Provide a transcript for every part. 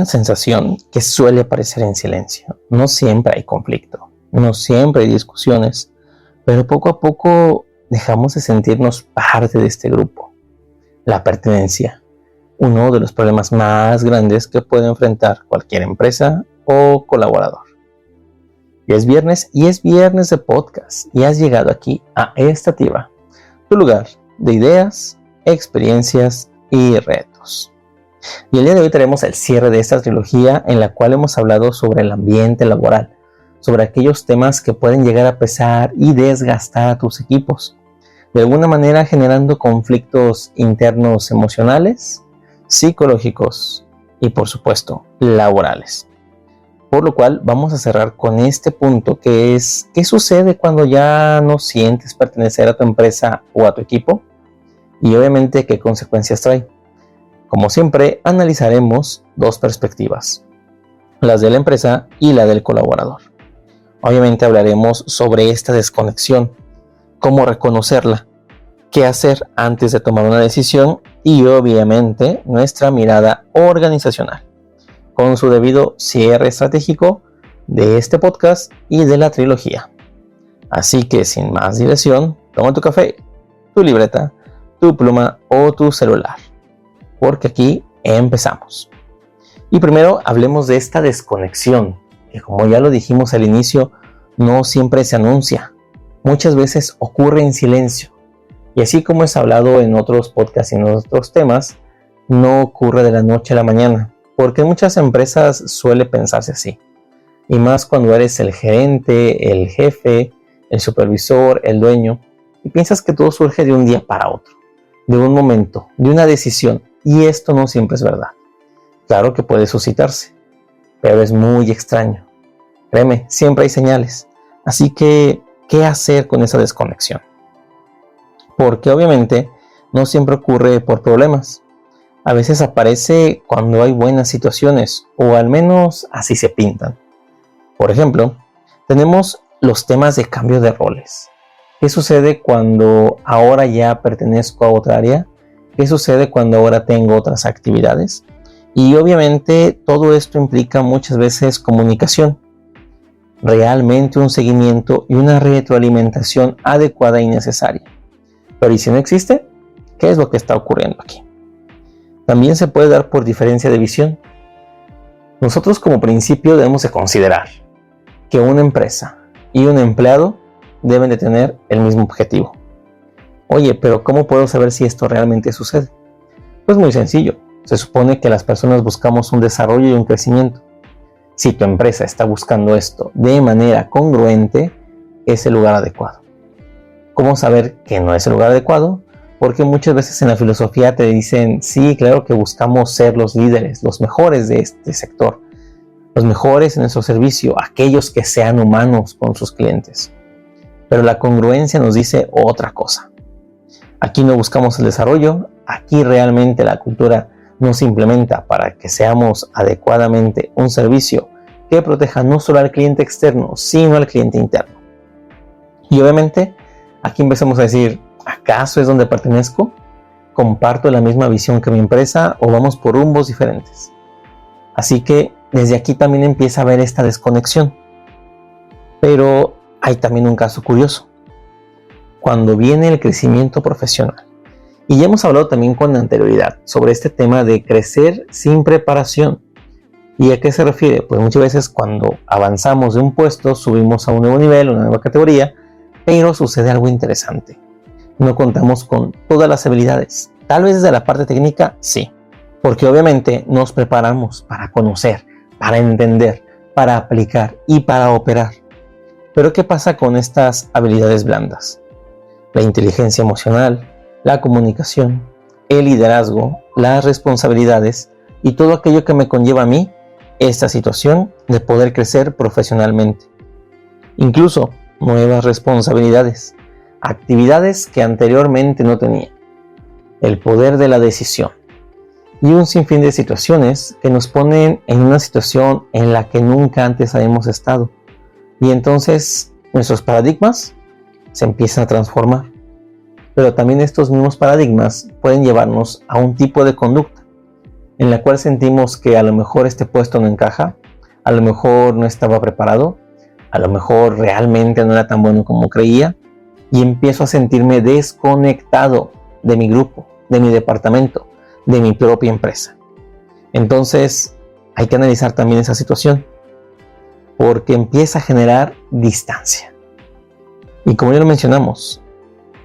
sensación que suele aparecer en silencio. No siempre hay conflicto, no siempre hay discusiones, pero poco a poco dejamos de sentirnos parte de este grupo. La pertenencia, uno de los problemas más grandes que puede enfrentar cualquier empresa o colaborador. Y es viernes de podcast y has llegado aquí a Estativa, tu lugar de ideas, experiencias y retos. Y el día de hoy tenemos el cierre de esta trilogía en la cual hemos hablado sobre el ambiente laboral, sobre aquellos temas que pueden llegar a pesar y desgastar a tus equipos, de alguna manera generando conflictos internos emocionales, psicológicos y por supuesto laborales. Por lo cual vamos a cerrar con este punto que es ¿qué sucede cuando ya no sientes pertenecer a tu empresa o a tu equipo? Y obviamente qué consecuencias trae. Como siempre, analizaremos dos perspectivas, las de la empresa y la del colaborador. Obviamente hablaremos sobre esta desconexión, cómo reconocerla, qué hacer antes de tomar una decisión y obviamente nuestra mirada organizacional, con su debido cierre estratégico de este podcast y de la trilogía. Así que sin más dilación, toma tu café, tu libreta, tu pluma o tu celular, porque aquí empezamos. Y primero hablemos de esta desconexión, que como ya lo dijimos al inicio, no siempre se anuncia. Muchas veces ocurre en silencio. Y así como es hablado en otros podcasts y en otros temas, no ocurre de la noche a la mañana, porque en muchas empresas suele pensarse así. Y más cuando eres el gerente, el jefe, el supervisor, el dueño, y piensas que todo surge de un día para otro, de un momento, de una decisión. Y esto no siempre es verdad. Claro que puede suscitarse, pero es muy extraño. Créeme, siempre hay señales. Así que, ¿qué hacer con esa desconexión? Porque obviamente no siempre ocurre por problemas. A veces aparece cuando hay buenas situaciones, o al menos así se pintan. Por ejemplo, tenemos los temas de cambio de roles. ¿Qué sucede cuando ahora ya pertenezco a otra área? ¿Qué sucede cuando ahora tengo otras actividades? Y obviamente todo esto implica muchas veces comunicación, realmente un seguimiento y una retroalimentación adecuada y necesaria. Pero ¿y si no existe? ¿Qué es lo que está ocurriendo aquí? También se puede dar por diferencia de visión. Nosotros como principio debemos de considerar que una empresa y un empleado deben de tener el mismo objetivo. Oye, pero ¿cómo puedo saber si esto realmente sucede? Pues muy sencillo. Se supone que las personas buscamos un desarrollo y un crecimiento. Si tu empresa está buscando esto de manera congruente, es el lugar adecuado. ¿Cómo saber que no es el lugar adecuado? Porque muchas veces en la filosofía te dicen, sí, claro que buscamos ser los líderes, los mejores de este sector, los mejores en nuestro servicio, aquellos que sean humanos con sus clientes. Pero la congruencia nos dice otra cosa. Aquí no buscamos el desarrollo, aquí realmente la cultura no se implementa para que seamos adecuadamente un servicio que proteja no solo al cliente externo, sino al cliente interno. Y obviamente, aquí empezamos a decir, ¿acaso es donde pertenezco? ¿Comparto la misma visión que mi empresa o vamos por rumbos diferentes? Así que desde aquí también empieza a haber esta desconexión. Pero hay también un caso curioso. Cuando viene el crecimiento profesional. Y ya hemos hablado también con anterioridad sobre este tema de crecer sin preparación. ¿Y a qué se refiere? Pues muchas veces cuando avanzamos de un puesto, subimos a un nuevo nivel, una nueva categoría, pero sucede algo interesante. No contamos con todas las habilidades. Tal vez desde la parte técnica, sí. Porque obviamente nos preparamos para conocer, para entender, para aplicar y para operar. Pero ¿qué pasa con estas habilidades blandas? La inteligencia emocional, la comunicación, el liderazgo, las responsabilidades y todo aquello que me conlleva a mí esta situación de poder crecer profesionalmente. Incluso nuevas responsabilidades, actividades que anteriormente no tenía, el poder de la decisión y un sinfín de situaciones que nos ponen en una situación en la que nunca antes habíamos estado. Y entonces nuestros paradigmas se empiezan a transformar. Pero también estos mismos paradigmas pueden llevarnos a un tipo de conducta. en la cual sentimos que a lo mejor este puesto no encaja, a lo mejor no estaba preparado, a lo mejor realmente no era tan bueno como creía, y empiezo a sentirme desconectado de mi grupo, de mi departamento, de mi propia empresa. Entonces hay que analizar también esa situación, porque empieza a generar distancia. Y como ya lo mencionamos,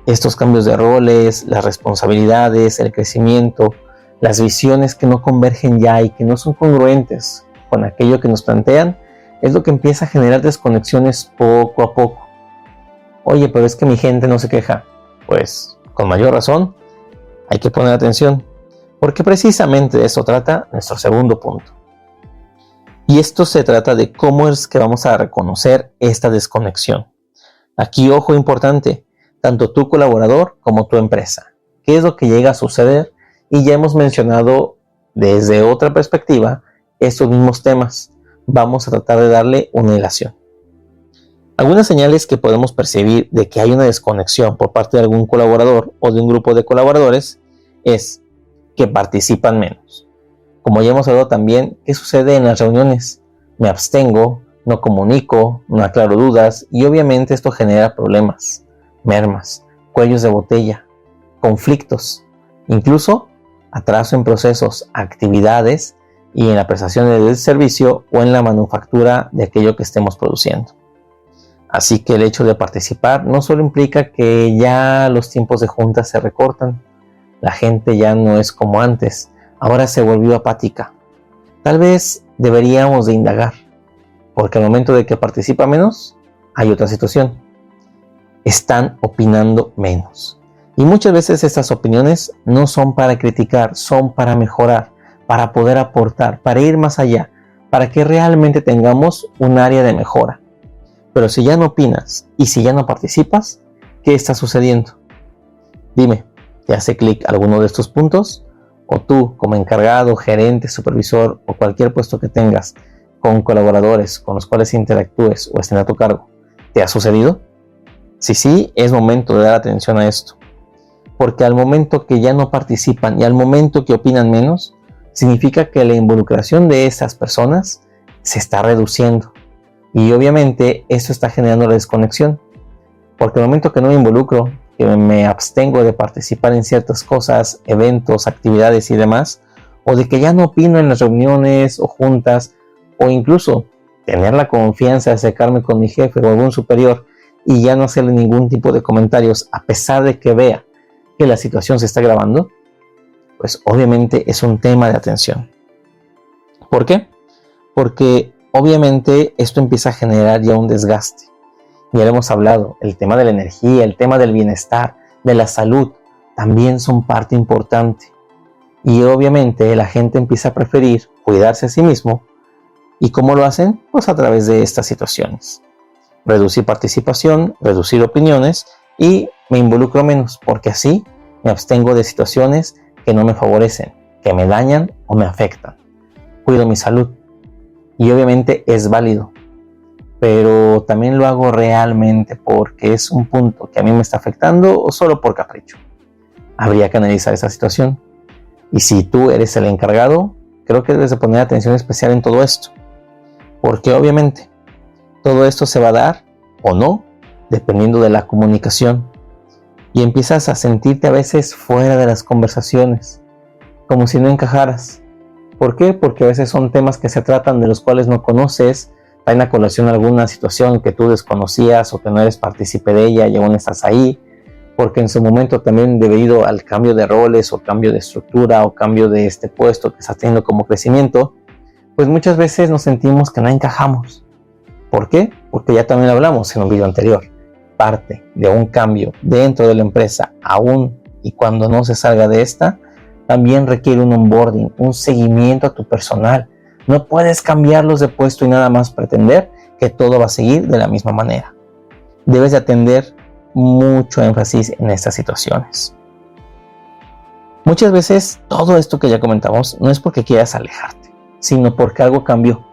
estos cambios de roles, las responsabilidades, el crecimiento, las visiones que no convergen ya y que no son congruentes con aquello que nos plantean, es lo que empieza a generar desconexiones poco a poco. Oye, pero es que mi gente no se queja. Pues, con mayor razón, hay que poner atención, porque precisamente de eso trata nuestro segundo punto. Y esto se trata de cómo es que vamos a reconocer esta desconexión. Aquí, ojo importante, tanto tu colaborador como tu empresa. ¿Qué es lo que llega a suceder? Y ya hemos mencionado desde otra perspectiva estos mismos temas. Vamos a tratar de darle una ilación. Algunas señales que podemos percibir de que hay una desconexión por parte de algún colaborador o de un grupo de colaboradores es que participan menos. Como ya hemos hablado también, ¿qué sucede en las reuniones? Me abstengo, no comunico, no aclaro dudas y obviamente esto genera problemas, mermas, cuellos de botella, conflictos, incluso atraso en procesos, actividades y en la prestación del servicio o en la manufactura de aquello que estemos produciendo. Así que el hecho de participar no solo implica que ya los tiempos de juntas se recortan, la gente ya no es como antes, ahora se volvió apática. Tal vez deberíamos de indagar, porque al momento de que participa menos, hay otra situación. Están opinando menos. Y muchas veces estas opiniones no son para criticar, son para mejorar, para poder aportar, para ir más allá, para que realmente tengamos un área de mejora. Pero si ya no opinas y si ya no participas, ¿qué está sucediendo? Dime, ¿te hace clic alguno de estos puntos? ¿O tú, como encargado, gerente, supervisor o cualquier puesto que tengas con colaboradores con los cuales interactúes o estén a tu cargo, ¿te ha sucedido? Si sí, es momento de dar atención a esto. Porque al momento que ya no participan y al momento que opinan menos, significa que la involucración de esas personas se está reduciendo. Y obviamente esto está generando la desconexión. Porque al momento que no me involucro, que me abstengo de participar en ciertas cosas, eventos, actividades y demás, o de que ya no opino en las reuniones o juntas, o incluso tener la confianza de acercarme con mi jefe o algún superior y ya no hacerle ningún tipo de comentarios a pesar de que vea que la situación se está agravando, pues obviamente es un tema de atención. ¿Por qué? Porque obviamente esto empieza a generar ya un desgaste. Ya lo hemos hablado, el tema de la energía, el tema del bienestar, de la salud, también son parte importante. Y obviamente la gente empieza a preferir cuidarse a sí mismo. ¿Y cómo lo hacen? Pues a través de estas situaciones. Reducir participación, reducir opiniones y me involucro menos, porque así me abstengo de situaciones que no me favorecen, que me dañan o me afectan. Cuido mi salud. Y obviamente es válido, pero también lo hago realmente porque es un punto que a mí me está afectando o solo por capricho. Habría que analizar esa situación. Y si tú eres el encargado, creo que debes de poner atención especial en todo esto. Porque obviamente todo esto se va a dar o no, dependiendo de la comunicación. Y empiezas a sentirte a veces fuera de las conversaciones, como si no encajaras. ¿Por qué? Porque a veces son temas que se tratan de los cuales no conoces, traen a colación alguna situación que tú desconocías o que no eres partícipe de ella y aún estás ahí, porque en su momento también debido al cambio de roles o cambio de estructura o cambio de este puesto que estás teniendo como crecimiento, pues muchas veces nos sentimos que no encajamos. ¿Por qué? Porque ya también hablamos en un video anterior. Parte de un cambio dentro de la empresa, aún y cuando no se salga de esta, también requiere un onboarding, un seguimiento a tu personal. No puedes cambiarlos de puesto y nada más pretender que todo va a seguir de la misma manera. Debes de atender mucho énfasis en estas situaciones. Muchas veces todo esto que ya comentamos no es porque quieras alejarte, sino porque algo cambió.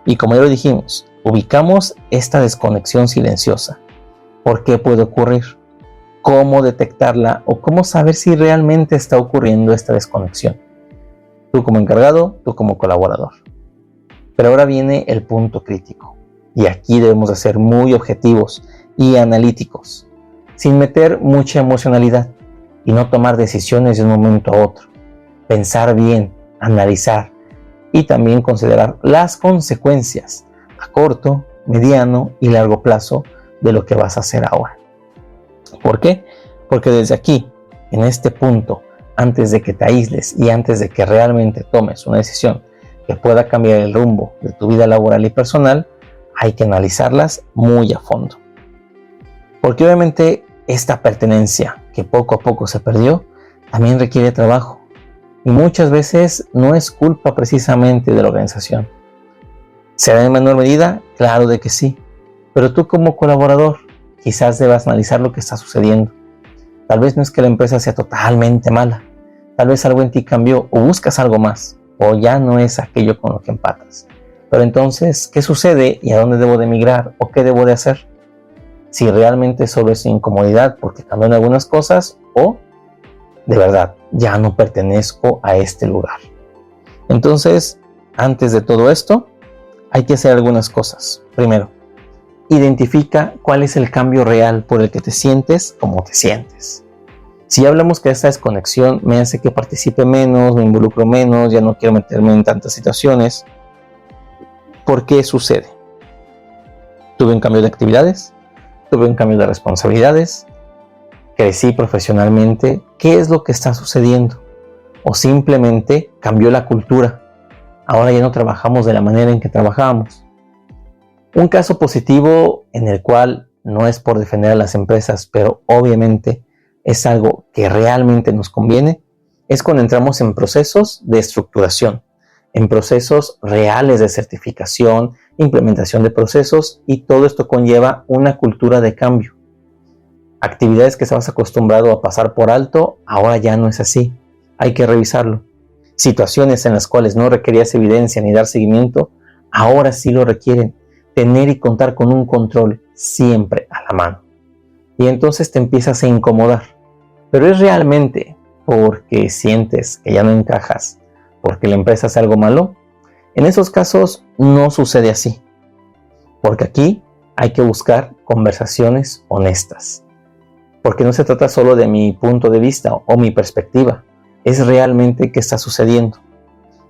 Y como ya lo dijimos, ubicamos esta desconexión silenciosa. ¿Por qué puede ocurrir? ¿Cómo detectarla o cómo saber si realmente está ocurriendo esta desconexión? Tú como encargado, tú como colaborador. Pero ahora viene el punto crítico. Y aquí debemos de ser muy objetivos y analíticos, sin meter mucha emocionalidad y no tomar decisiones de un momento a otro. Pensar bien, analizar y también considerar las consecuencias a corto, mediano y largo plazo de lo que vas a hacer ahora. ¿Por qué? Porque desde aquí, en este punto, antes de que te aísles y antes de que realmente tomes una decisión que pueda cambiar el rumbo de tu vida laboral y personal, hay que analizarlas muy a fondo. Porque obviamente esta pertenencia que poco a poco se perdió, también requiere trabajo. Y muchas veces no es culpa precisamente de la organización. ¿Será en menor medida? Claro de que sí. Pero tú como colaborador, quizás debas analizar lo que está sucediendo. Tal vez no es que la empresa sea totalmente mala. Tal vez algo en ti cambió o buscas algo más. O ya no es aquello con lo que empatas. Pero entonces, ¿qué sucede y a dónde debo de emigrar o qué debo de hacer? Si realmente solo es incomodidad porque cambian algunas cosas o de verdad ya no pertenezco a este lugar. Entonces, antes de todo esto, hay que hacer algunas cosas. Primero, identifica cuál es el cambio real por el que te sientes como te sientes. Si hablamos que esta desconexión me hace que participe menos, me involucro menos, ya no quiero meterme en tantas situaciones, ¿por qué sucede? Tuve un cambio de actividades, tuve un cambio de responsabilidades, crecí profesionalmente, ¿qué es lo que está sucediendo? O simplemente cambió la cultura, ahora ya no trabajamos de la manera en que trabajábamos. Un caso positivo en el cual no es por defender a las empresas, pero obviamente es algo que realmente nos conviene, es cuando entramos en procesos de estructuración, en procesos reales de certificación, implementación de procesos, y todo esto conlleva una cultura de cambio. Actividades que estabas acostumbrado a pasar por alto, ahora ya no es así. Hay que revisarlo. Situaciones en las cuales no requerías evidencia ni dar seguimiento, ahora sí lo requieren. Tener y contar con un control siempre a la mano. Y entonces te empiezas a incomodar. Pero es realmente porque sientes que ya no encajas, porque la empresa hace algo malo. En esos casos no sucede así. Porque aquí hay que buscar conversaciones honestas. Porque no se trata solo de mi punto de vista o mi perspectiva. Es realmente qué está sucediendo.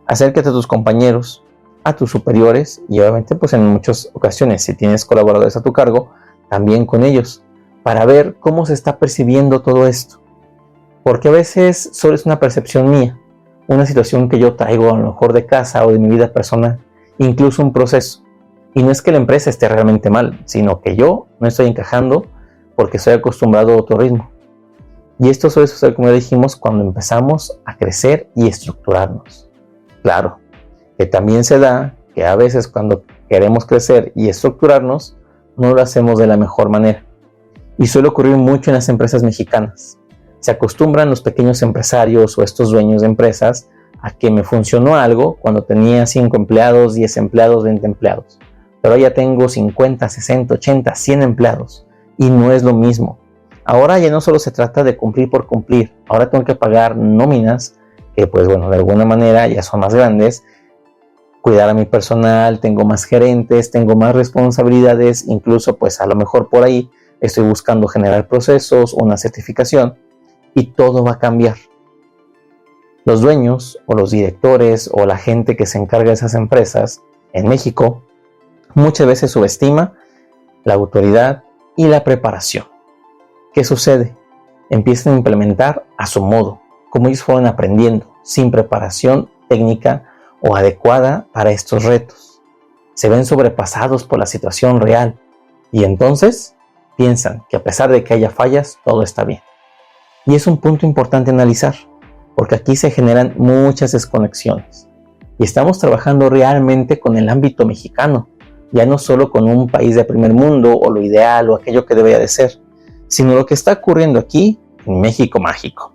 Acércate a tus compañeros, a tus superiores y obviamente pues en muchas ocasiones si tienes colaboradores a tu cargo, también con ellos, para ver cómo se está percibiendo todo esto. Porque a veces solo es una percepción mía, una situación que yo traigo a lo mejor de casa o de mi vida personal, incluso un proceso. Y no es que la empresa esté realmente mal, sino que yo no estoy encajando porque estoy acostumbrado a otro ritmo. Y esto suele suceder, como ya dijimos, cuando empezamos a crecer y estructurarnos. Claro, que también se da que a veces cuando queremos crecer y estructurarnos, no lo hacemos de la mejor manera. Y suele ocurrir mucho en las empresas mexicanas. Se acostumbran los pequeños empresarios o estos dueños de empresas a que me funcionó algo cuando tenía 5 empleados, 10 empleados, 20 empleados. Pero ya tengo 50, 60, 80, 100 empleados. Y no es lo mismo. Ahora ya no solo se trata de cumplir por cumplir. Ahora tengo que pagar nóminas que pues bueno, de alguna manera ya son más grandes. Cuidar a mi personal, tengo más gerentes, tengo más responsabilidades. Incluso pues a lo mejor por ahí estoy buscando generar procesos, una certificación. Y todo va a cambiar. Los dueños o los directores o la gente que se encarga de esas empresas en México muchas veces subestima la autoridad y la preparación. ¿Qué sucede? Empiezan a implementar a su modo, como ellos fueron aprendiendo, sin preparación técnica o adecuada para estos retos. Se ven sobrepasados por la situación real y entonces piensan que a pesar de que haya fallas, todo está bien. Y es un punto importante analizar, porque aquí se generan muchas desconexiones. Y estamos trabajando realmente con el ámbito mexicano, ya no solo con un país de primer mundo o lo ideal o aquello que debería de ser, sino lo que está ocurriendo aquí en México mágico.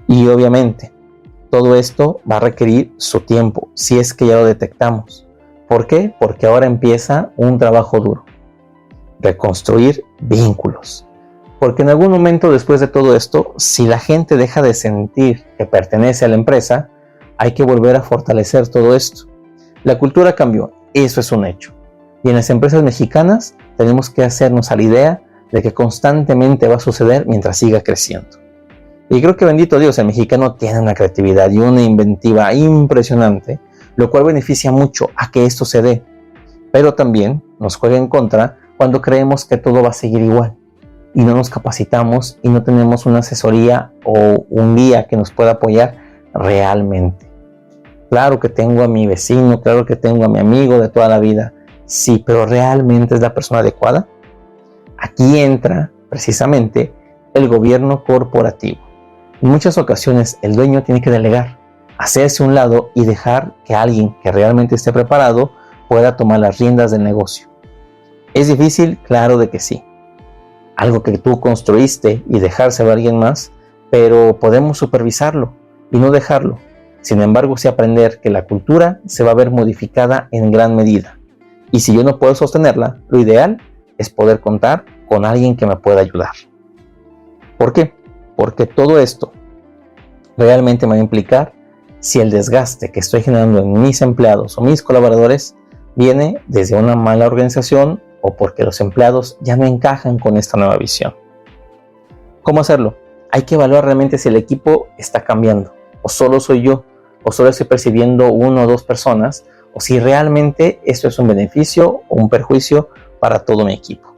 Y obviamente, todo esto va a requerir su tiempo, si es que ya lo detectamos. ¿Por qué? Porque ahora empieza un trabajo duro. Reconstruir vínculos. Porque en algún momento después de todo esto, si la gente deja de sentir que pertenece a la empresa, hay que volver a fortalecer todo esto. La cultura cambió, eso es un hecho. Y en las empresas mexicanas tenemos que hacernos a la idea de que constantemente va a suceder mientras siga creciendo. Y creo que bendito Dios, el mexicano tiene una creatividad y una inventiva impresionante, lo cual beneficia mucho a que esto se dé. Pero también nos juega en contra cuando creemos que todo va a seguir igual y no nos capacitamos y no tenemos una asesoría o un guía que nos pueda apoyar realmente. Claro que tengo a mi vecino, claro que tengo a mi amigo de toda la vida, sí, pero ¿realmente es la persona adecuada? Aquí entra precisamente el gobierno corporativo. En muchas ocasiones el dueño tiene que delegar, hacerse a un lado y dejar que alguien que realmente esté preparado pueda tomar las riendas del negocio. ¿Es difícil? Claro de que sí. Algo que tú construiste y dejárselo a alguien más, pero podemos supervisarlo y no dejarlo. Sin embargo, sí aprender que la cultura se va a ver modificada en gran medida. Y si yo no puedo sostenerla, lo ideal es poder contar con alguien que me pueda ayudar. ¿Por qué? Porque todo esto realmente me va a implicar si el desgaste que estoy generando en mis empleados o mis colaboradores viene desde una mala organización o porque los empleados ya no encajan con esta nueva visión. ¿Cómo hacerlo? Hay que evaluar realmente si el equipo está cambiando, o solo soy yo, o solo estoy percibiendo 1 o 2 personas, o si realmente esto es un beneficio o un perjuicio para todo mi equipo.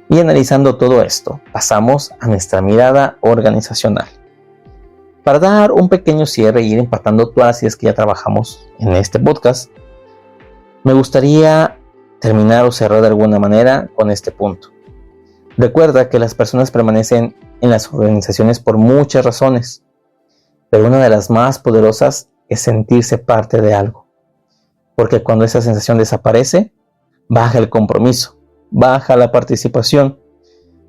Y analizando todo esto, pasamos a nuestra mirada organizacional. Para dar un pequeño cierre y ir empatando todas las ideas que ya trabajamos en este podcast, me gustaría terminar o cerrar de alguna manera con este punto. Recuerda que las personas permanecen en las organizaciones por muchas razones, pero una de las más poderosas es sentirse parte de algo. Porque cuando esa sensación desaparece, baja el compromiso, baja la participación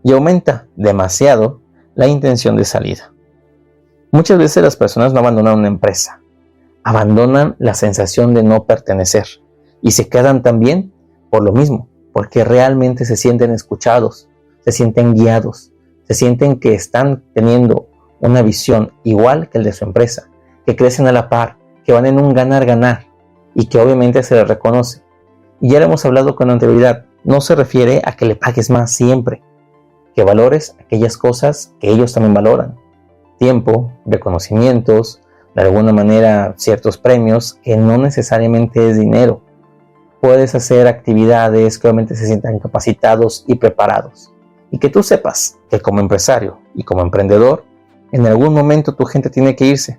y aumenta demasiado la intención de salida. Muchas veces las personas no abandonan una empresa, abandonan la sensación de no pertenecer y se quedan también por lo mismo, porque realmente se sienten escuchados, se sienten guiados, se sienten que están teniendo una visión igual que el de su empresa, que crecen a la par, que van en un ganar-ganar y que obviamente se les reconoce. Y ya lo hemos hablado con anterioridad, no se refiere a que le pagues más siempre, que valores aquellas cosas que ellos también valoran. Tiempo, reconocimientos, de alguna manera ciertos premios, que no necesariamente es dinero. Puedes hacer actividades que obviamente se sientan capacitados y preparados. Y que tú sepas que como empresario y como emprendedor, en algún momento tu gente tiene que irse,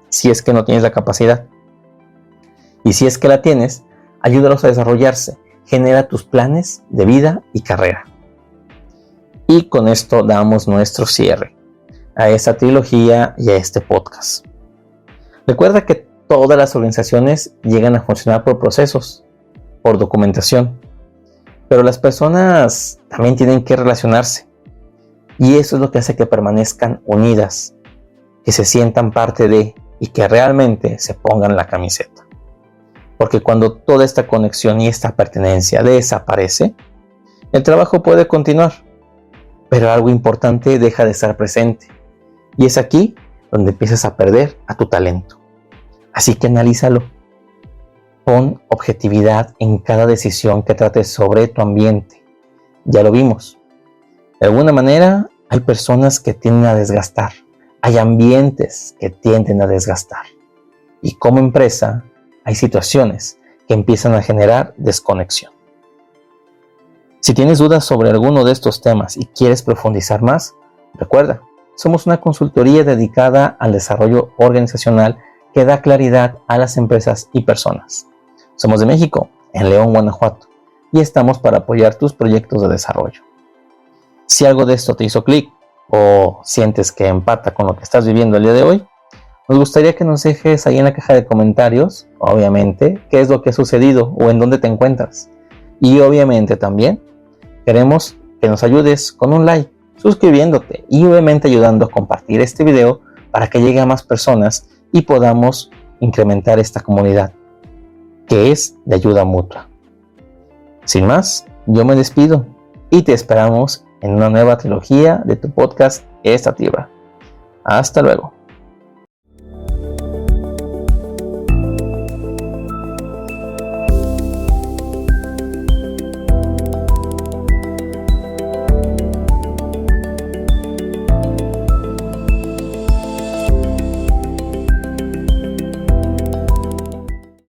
si es que no tienes la capacidad. Y si es que la tienes, ayúdalos a desarrollarse, genera tus planes de vida y carrera. Y con esto damos nuestro cierre a esta trilogía y a este podcast. Recuerda que todas las organizaciones llegan a funcionar por procesos, por documentación, pero las personas también tienen que relacionarse y eso es lo que hace que permanezcan unidas, que se sientan parte de y que realmente se pongan la camiseta. Porque cuando toda esta conexión y esta pertenencia desaparece, el trabajo puede continuar, pero algo importante deja de estar presente. Y es aquí donde empiezas a perder a tu talento. Así que analízalo. Pon objetividad en cada decisión que trates sobre tu ambiente. Ya lo vimos. De alguna manera hay personas que tienden a desgastar. Hay ambientes que tienden a desgastar. Y como empresa hay situaciones que empiezan a generar desconexión. Si tienes dudas sobre alguno de estos temas y quieres profundizar más, recuerda, somos una consultoría dedicada al desarrollo organizacional que da claridad a las empresas y personas. Somos de México, en León, Guanajuato, y estamos para apoyar tus proyectos de desarrollo. Si algo de esto te hizo clic o sientes que empata con lo que estás viviendo el día de hoy, nos gustaría que nos dejes ahí en la caja de comentarios, obviamente, qué es lo que ha sucedido o en dónde te encuentras. Y obviamente también queremos que nos ayudes con un like, suscribiéndote y obviamente ayudando a compartir este video para que llegue a más personas y podamos incrementar esta comunidad, que es de ayuda mutua. Sin más, yo me despido y te esperamos en una nueva trilogía de tu podcast Esta Tierra. Hasta luego.